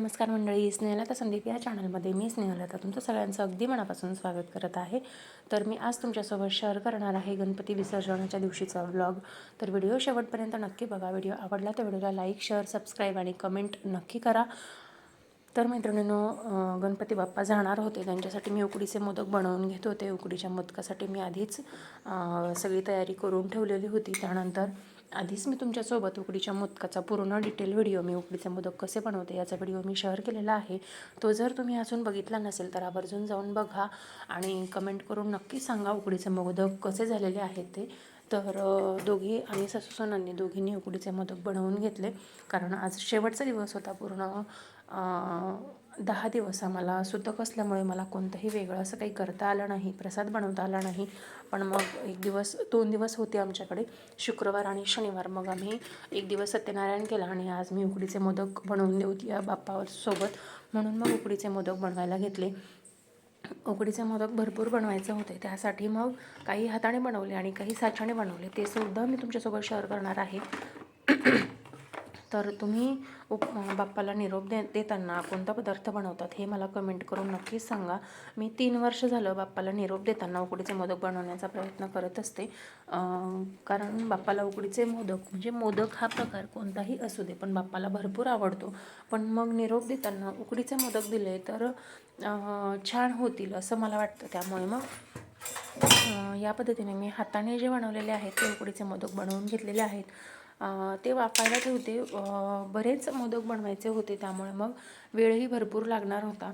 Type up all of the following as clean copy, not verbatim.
नमस्कार मंडळी, स्नेहलता संदीप या चॅनलमध्ये मी स्नेहलता तुमचं सगळ्यांचं अगदी मनापासून स्वागत करत आहे. तर मी आज तुमच्यासोबत शेअर करणार आहे गणपती विसर्जनाच्या दिवशीचा व्लॉग. तर व्हिडिओ शेवटपर्यंत नक्की बघा. व्हिडिओ आवडला तर व्हिडिओला लाईक, शेअर, सबस्क्राईब आणि कमेंट नक्की करा. तर मैत्रिणींनो, गणपती बाप्पा जाणार होते, त्यांच्यासाठी मी उकडीचे मोदक बनवून घेत होते. उकडीच्या मोदकासाठी मी आधीच सगळी तयारी करून ठेवलेली होती. त्यानंतर आधीच मी तुमच्यासोबत उकडीच्या मोदकाचा पूर्ण डिटेल व्हिडिओ, मी उकडीचे मोदक कसे बनवते याचा व्हिडिओ मी शेअर केलेला आहे. तो जर तुम्ही अजून बघितला नसेल तर आवर्जून जाऊन बघा आणि कमेंट करून नक्की सांगा उकडीचे मोदक कसे झालेले आहेत ते. तर दोघी आणि सासूसुनांनी दोघींनी उकडीचे मोदक बनवून घेतले, कारण आज शेवटचा दिवस होता. पूर्ण 10 दिवस आम्हाला सुतक असल्यामुळे मला कोणतंही वेगळं असं काही करता आलं नाही, प्रसाद बनवता आला नाही. पण मग 2 दिवस होते आमच्याकडे, शुक्रवार आणि शनिवार. मग आम्ही एक दिवस सत्यनारायण केला आणि आज मी उकडीचे मोदक बनवून देऊ या बाप्पासोबत, म्हणून मग उकडीचे मोदक बनवायला घेतले. उकडीचे मोदक भरपूर बनवायचे होते, त्यासाठी मग काही हाताने बनवले आणि काही साच्याने बनवले, ते सुद्धा मी तुमच्यासोबत शेअर करणार आहे. तर तुम्ही बाप्पाला निरोप देताना कोणता पदार्थ बनवतात हे मला कमेंट करून नक्कीच सांगा. मी 3 वर्ष झालं बाप्पाला निरोप देताना उकडीचे मोदक बनवण्याचा प्रयत्न करत असते, कारण बाप्पाला उकडीचे मोदक म्हणजे मोदक हा प्रकार कोणताही असू दे पण बाप्पाला भरपूर आवडतो. पण मग निरोप देताना उकडीचे मोदक दिले तर छान होतील असं मला वाटतं. त्यामुळे मग या पद्धतीने मी हाताने जे बनवलेले आहेत ते उकडीचे मोदक बनवून घेतलेले आहेत. ते वाफायला ठेवते. बरेच मोदक बनवायचे होते, त्यामुळे मग वेळही भरपूर लागणार होता.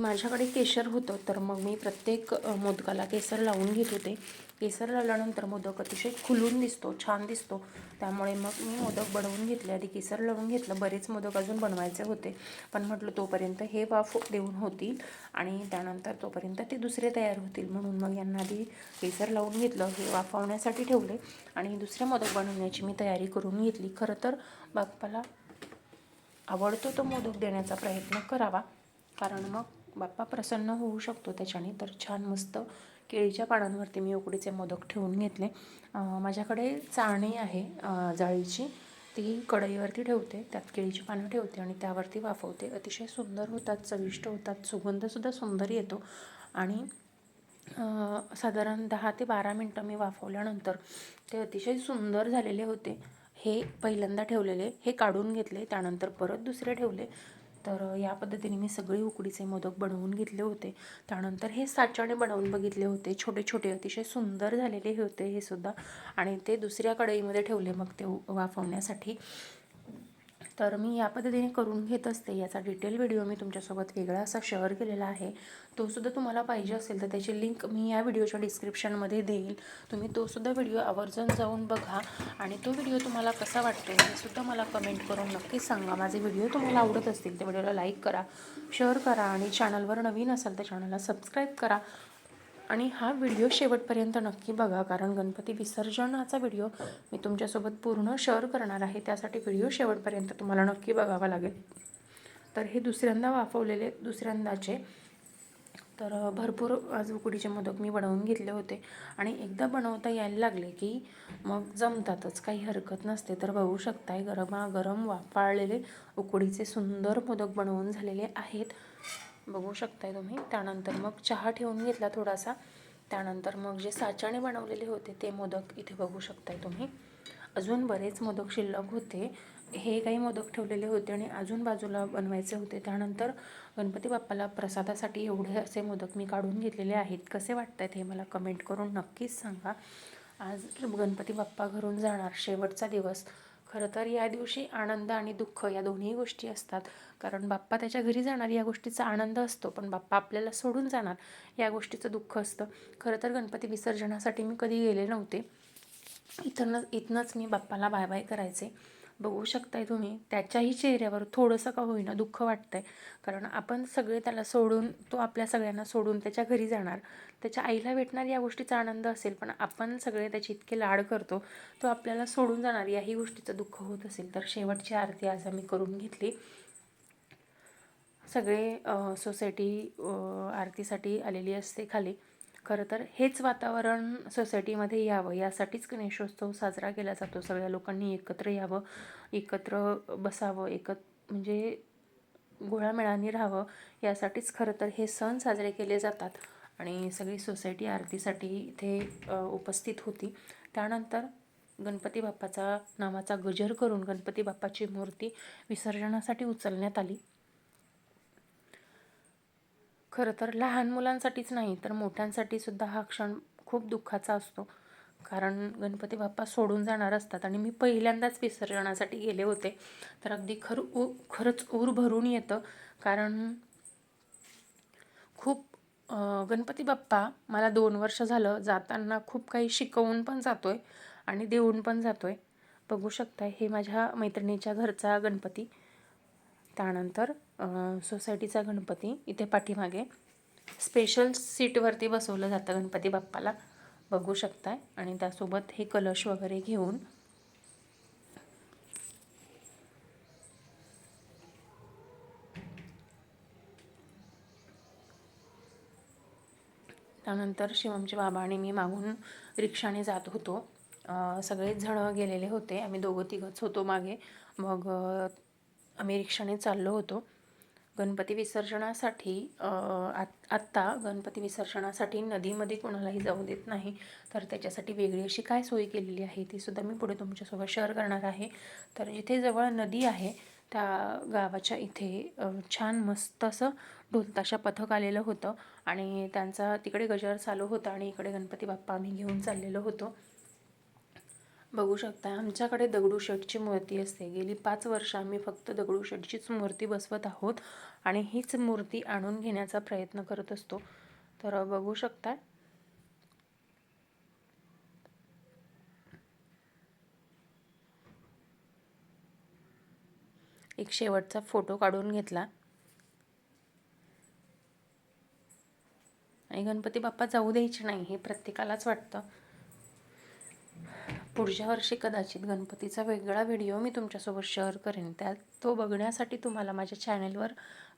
माझ्याकडे केशर होतं, तर मग मी प्रत्येक मोदकाला केसर लावून घेत होते. केसर लावल्यानंतर मोदक अतिशय खुलून दिसतो, छान दिसतो. त्यामुळे मग मी मोदक बनवून घेतले. आधी केसर लावून घेतलं. बरेच मोदक अजून बनवायचे होते, पण म्हटलं तोपर्यंत हे वाफ देऊन होतील आणि त्यानंतर तोपर्यंत ते दुसरे तयार होतील, म्हणून मग यांना आधी केसर लावून घेतलं. हे वाफवण्यासाठी ठेवले आणि दुसरे मोदक बनवण्याची मी तयारी करून घेतली. खरं तर बाप्पाला आवडतो तो मोदक देण्याचा प्रयत्न करावा, कारण मग बाप्पा प्रसन्न होऊ शकतो त्याच्याने. तर छान मस्त केळीच्या पानांवरती मी उकडीचे मोदक ठेवून घेतले. माझ्याकडे चाळणी आहे जाळीची, ती कढईवरती ठेवते, त्यात केळीची पानं ठेवते आणि त्यावरती वाफवते. अतिशय सुंदर होतात, चविष्ट होतात, सुगंधसुद्धा सुंदर येतो. आणि साधारण 10 ते 12 मिनटं मी वाफवल्यानंतर ते अतिशय सुंदर झालेले होते. हे पहिल्यांदा ठेवलेले हे काढून घेतले, त्यानंतर परत दुसरे ठेवले. तर या पद्धतीने मी सगळे उकडीचे मोदक बनवून घेतले होते. त्यानंतर हे साच्याने बनवून बघितले होते, छोटे छोटे अतिशय सुंदर झालेले होते हे सुद्धा, आणि ते दुसऱ्या कढईमध्ये ठेवले मग ते वाफवण्यासाठी. तर मी या पद्धतीने करून घेत असते. याचा डिटेल व्हिडिओ मी तुमच्यासोबत वेगळा असा शेअर केलेला आहे. तो सुद्धा तुम्हाला पाहिजे असेल तर त्याची लिंक मी या व्हिडिओच्या डिस्क्रिप्शनमध्ये देईल. तुम्ही तो सुद्धा व्हिडिओ आवर्जून जाऊन बघा आणि तो व्हिडिओ तुम्हाला कसा वाटतो हे सुद्धा मला कमेंट करून नक्कीच सांगा. माझे व्हिडिओ तुम्हाला आवडत असतील तर व्हिडिओला लाईक करा, शेअर करा आणि चॅनलवर नवीन असाल तर चॅनलला सबस्क्राईब करा. आणि हा व्हिडिओ शेवटपर्यंत नक्की बघा, कारण गणपती विसर्जनाचा व्हिडिओ मी तुमच्यासोबत पूर्ण शेअर करणार आहे, त्यासाठी व्हिडिओ शेवटपर्यंत तुम्हाला नक्की बघावा लागेल. तर हे दुसऱ्यांदा वाफवलेले दुसऱ्यांदाचे तर भरपूर आज उकडीचे मोदक मी बनवून घेतले होते आणि एकदा बनवता यायला लागले की मग जमतातच, काही हरकत नसते. तर बघू शकताय गरमागरम वाफाळलेले उकडीचे सुंदर मोदक बनवून झालेले आहेत, बघू शकताय तुम्ही. त्यानंतर मग चहा ठेवून घेतला थोडासा. त्यानंतर मग जे साच्याने बनवलेले होते ते मोदक इथे बघू शकताय तुम्ही. अजून बरेच मोदक शिल्लक होते, हे काही मोदक ठेवलेले होते आणि अजून बाजूला बनवायचे होते. त्यानंतर गणपती बाप्पाला प्रसादासाठी एवढे असे मोदक मी काढून घेतलेले आहेत. कसे वाटत आहेत हे मला कमेंट करून नक्कीच सांगा. आज गणपती बाप्पा घरून जाणार, शेवटचा दिवस. खरं तर या दिवशी आनंद आणि दुःख या दोन्ही गोष्टी असतात, कारण बाप्पा त्याच्या घरी जाणार या गोष्टीचा आनंद असतो, पण बाप्पा आपल्याला सोडून जाणार या गोष्टीचं दुःख असतं. खरं तर गणपती विसर्जनासाठी मी कधी गेले नव्हते. इथनंच मी बाप्पाला बाय बाय करायचे. बघू शकताय तुम्ही, त्याच्याही चेहऱ्यावर थोडंसं का होईना दुःख वाटतंय, कारण आपण सगळे त्याला सोडून, तो आपल्या सगळ्यांना सोडून त्याच्या घरी जाणार. त्याच्या आईला भेटणार या गोष्टीचा आनंद असेल, पण आपण सगळे त्याचे इतके लाड करतो, तो आपल्याला सोडून जाणार याही गोष्टीचं दुःख होत असेल. तर शेवटची आरती आज आम्ही करून घेतली. सगळे सोसायटी आरतीसाठी आलेली असते खाली. खरं तर हेच वातावरण सोसायटीमध्ये यावं यासाठीच गणेशोत्सव साजरा केला जातो. सगळ्या लोकांनी एकत्र यावं, एकत्र बसावं, म्हणजे घुळामेळाने राहावं यासाठीच खरं तर हे सण साजरे केले जातात. आणि सगळी सोसायटी आरतीसाठी इथे उपस्थित होती. त्यानंतर गणपती बाप्पाचा नावाचा गजर करून गणपती बाप्पाची मूर्ती विसर्जनासाठी उचलण्यात आली. खरं तर लहान मुलांसाठीच नाही तर मोठ्यांसाठी सुद्धा हा क्षण खूप दुःखाचा असतो. कारण गणपती बाप्पा सोडून जाणार असतात आणि मी पहिल्यांदाच विसर्जनासाठी गेले होते. तर अगदी खरंच ऊर भरून येतं. कारण खूप गणपती बाप्पा मला 2 वर्ष झालं जाताना खूप काही शिकवून पण जातोय आणि देऊन पण जातोय. बघू शकताय हे माझ्या मैत्रिणीच्या घरचा गणपती. त्यानंतर सोसायटीचा गणपती इथे पाठीमागे स्पेशल सीटवरती बसवलं जातं गणपती बाप्पाला, बघू शकताय. आणि त्यासोबत हे कलश वगैरे घेऊन त्यानंतर शिवमचे बाबा आणि मी मागून रिक्षाने जात होतो. सगळेच जण गेलेले होते, आम्ही दोघं तिघंच होतो मागे. मग आम्ही रिक्षाने चाललो होतो. गणपती विसर्जनासाठी आत्ता गणपती विसर्जनासाठी नदीमध्ये कोणालाही जाऊ देत नाही. तर त्याच्यासाठी वेगळी अशी काय सोय केलेली आहे ती सुद्धा मी पुढे तुमच्यासोबत शेअर करणार आहे. तर जिथे जवळ नदी आहे त्या गावाच्या इथे छान मस्त असं ढोलताशा पथक आलेलं होतं आणि त्यांचा तिकडे गजर चालू होता आणि इकडे गणपती बाप्पा आम्ही घेऊन चाललेलो होतो. बघू शकता आमच्याकडे दगडूशेठची मूर्ती असते. गेली 5 वर्ष आम्ही फक्त दगडूशेठचीच मूर्ती बसवत आहोत आणि हीच मूर्ती आणून घेण्याचा प्रयत्न करत असतो. तर बघू शकता एक शेवटचा फोटो काढून घेतला आणि गणपती बाप्पा जाऊ द्यायचे नाही हे प्रत्येकालाच वाटतं. पुढच्या वर्षी कदाचित गणपतीचा वेगळा व्हिडिओ मी तुमच्यासोबत शेअर करेन. तो बघण्यासाठी तुम्हाला माझ्या चॅनलवर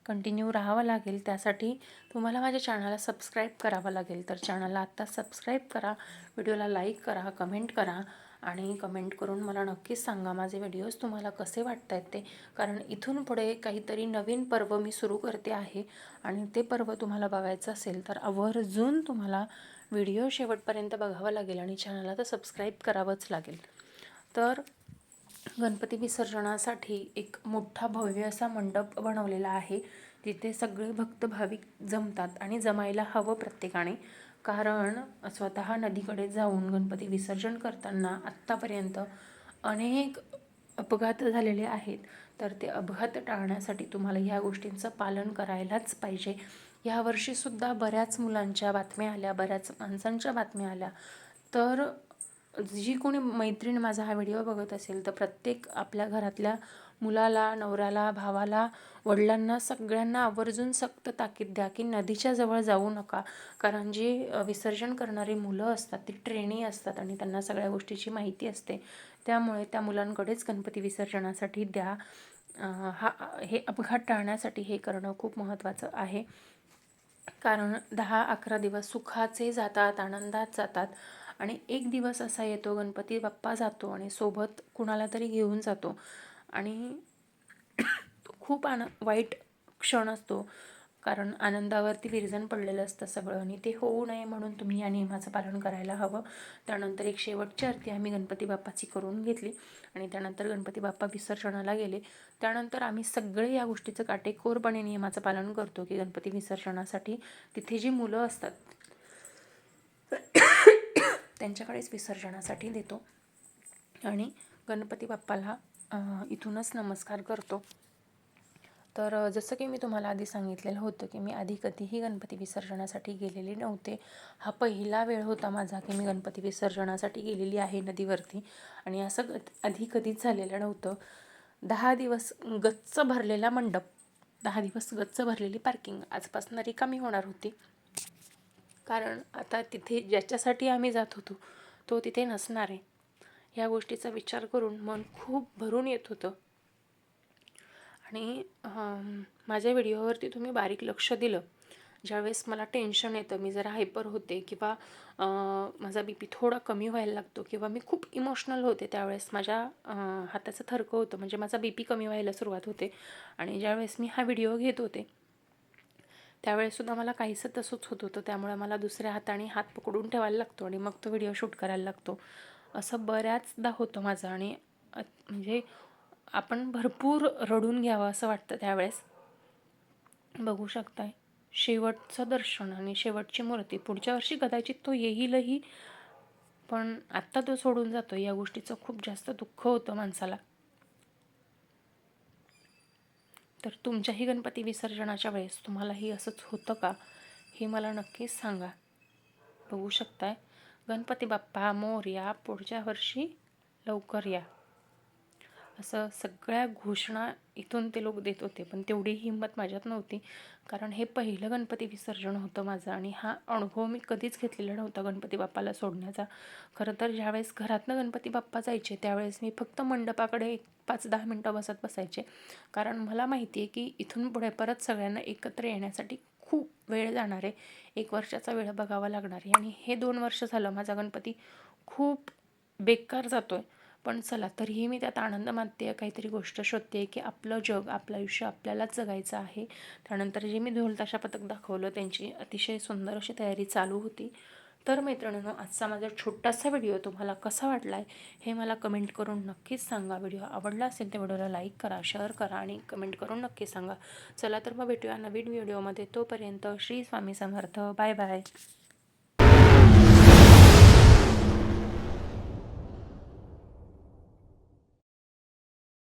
कंटिन्यू राहावं लागेल. त्यासाठी तुम्हाला माझ्या चॅनलला सबस्क्राईब करावं लागेल. तर चॅनलला आत्ता सबस्क्राईब करा, व्हिडिओला लाईक करा, कमेंट करा आणि कमेंट करून मला नक्कीच सांगा माझे व्हिडिओज तुम्हाला कसे वाटत आहेत ते. कारण इथून पुढे काहीतरी नवीन पर्व मी सुरू करते आहे आणि ते पर्व तुम्हाला बघायचं असेल तर आवर्जून तुम्हाला व्हिडिओ शेवटपर्यंत बघावा लागेल आणि चॅनलला तर सबस्क्राईब करावंच लागेल. तर गणपती विसर्जनासाठी एक मोठा भव्य असा मंडप बनवलेला आहे. तिथे सगळे भक्त भाविक जमतात आणि जमायला हवं प्रत्येकाने. कारण स्वतः नदीकडे जाऊन गणपती विसर्जन करताना आत्तापर्यंत अनेक अपघात झालेले आहेत. तर ते अपघात टाळण्यासाठी तुम्हाला ह्या गोष्टींचं पालन करायलाच पाहिजे. यावर्षीसुद्धा बऱ्याच मुलांच्या बातम्या आल्या, बऱ्याच माणसांच्या बातम्या आल्या. तर जी कोणी मैत्रीण माझा हा व्हिडिओ बघत असेल तर प्रत्येक आपल्या घरातल्या मुलाला, नवऱ्याला, भावाला, वडिलांना सगळ्यांना आवर्जून सक्त ताकीद द्या की नदीच्या जवळ जाऊ नका. कारण जी विसर्जन करणारी मुलं असतात ती ट्रेनी असतात आणि त्यांना सगळ्या गोष्टीची माहिती असते. त्यामुळे त्या मुलांकडेच गणपती विसर्जनासाठी द्या. हे अपघात टाळण्यासाठी हे करणं खूप महत्त्वाचं आहे. कारण 10-11 दिवस सुखाचे जातात, आनंदात जातात आणि एक दिवस असा येतो गणपती बाप्पा जातो आणि सोबत कुणाला तरी घेऊन जातो आणि खूप वाईट क्षण असतो. कारण आनंदावरती विरजण पडलेलं असतं सगळं आणि ते होऊ नये म्हणून तुम्ही या नियमाचं पालन करायला हवं. त्यानंतर एक शेवटची आरती आम्ही गणपती बाप्पाची करून घेतली आणि त्यानंतर गणपती बाप्पा विसर्जनाला गेले. त्यानंतर आम्ही सगळे या गोष्टीचं काटेकोरपणे नियमाचं पालन करतो की गणपती विसर्जनासाठी तिथे जी मुलं असतात त्यांच्याकडेच विसर्जनासाठी देतो आणि गणपती बाप्पाला इथूनच नमस्कार करतो. तर जसं की मी तुम्हाला आधी सांगितलेलं होतं की मी आधी कधीही गणपती विसर्जनासाठी गेलेले नव्हते. हा पहिला वेळ होता माझा की मी गणपती विसर्जनासाठी गेलेली आहे नदीवरती आणि असं आधी कधीच झालेलं नव्हतं. 10 दिवस गच्च भरलेला मंडप, 10 दिवस गच्च भरलेली पार्किंग आजपासून रिकामी होणार होती. कारण आता तिथे ज्याच्यासाठी आम्ही जात होतो तो तिथे नसणार आहे. ह्या गोष्टीचा विचार करून मन खूप भरून येत होतं. आणि माझ्या व्हिडिओवरती तुम्ही बारीक लक्ष दिलं ज्यावेळेस मला टेन्शन येतं, मी जरा हायपर होते किंवा माझा बी पी थोडा कमी व्हायला लागतो किंवा मी खूप इमोशनल होते, त्यावेळेस माझ्या हाताचं थरकं होतं, म्हणजे माझा बी पी कमी व्हायला सुरुवात होते. आणि ज्यावेळेस मी हा व्हिडिओ घेत होते त्यावेळेससुद्धा मला काहीसं तसंच होत होतं. त्यामुळे मला दुसऱ्या हाताने हात पकडून ठेवायला लागतो आणि मग तो व्हिडिओ शूट करायला लागतो. असं बऱ्याचदा होतं माझं. आणि म्हणजे आपण भरपूर रडून घ्यावं असं वाटतं त्यावेळेस. बघू शकताय शेवटचं दर्शन आणि शेवटची मूर्ती. पुढच्या वर्षी कदाचित तो येईलही, पण आत्ता तो सोडून जातो, या गोष्टीचं खूप जास्त दुःख होतं माणसाला. तर तुमच्याही गणपती विसर्जनाच्या वेळेस तुम्हालाही असंच होतं का, हे मला नक्कीच सांगा. बघू शकताय, गणपती बाप्पा मोरया, पुढच्या वर्षी लवकर या, असं सगळ्या घोषणा इथून ते लोक देत होते. पण तेवढी हिंमत माझ्यात नव्हती, कारण हे पहिलं गणपती विसर्जन होतं माझं आणि हा अनुभव मी कधीच घेतलेला नव्हता गणपती बाप्पाला सोडण्याचा. खरं तर ज्यावेळेस घरातनं गणपती बाप्पा जायचे त्यावेळेस मी फक्त मंडपाकडे 5-10 मिनटं बसायचे, कारण मला माहिती आहे की इथून पुढे परत सगळ्यांना एकत्र येण्यासाठी खूप वेळ जाणार आहे, 1 वर्षाचा वेळ बघावा लागणार आहे. आणि हे 2 वर्ष झालं माझा गणपती खूप बेकार जातो आहे. पण चला, तरीही मी त्यात आनंद मानते आहे, काहीतरी गोष्ट शोधते की आपलं जग, आपलं आयुष्य आपल्यालाच जगायचं आहे. त्यानंतर जे मी ढोल ताशा पथक दाखवलं त्यांची अतिशय सुंदर अशी तयारी चालू होती. तर मैत्रिणींनो, आजचा माझा छोटासा व्हिडिओ तुम्हाला कसा वाटला आहे हे मला कमेंट करून नक्कीच सांगा. व्हिडिओ आवडला असेल तर व्हिडिओला लाईक करा, शेअर करा आणि कमेंट करून नक्की सांगा. चला तर मग भेटूया नवीन व्हिडिओमध्ये. तोपर्यंत श्री स्वामी समर्थ. Bye bye.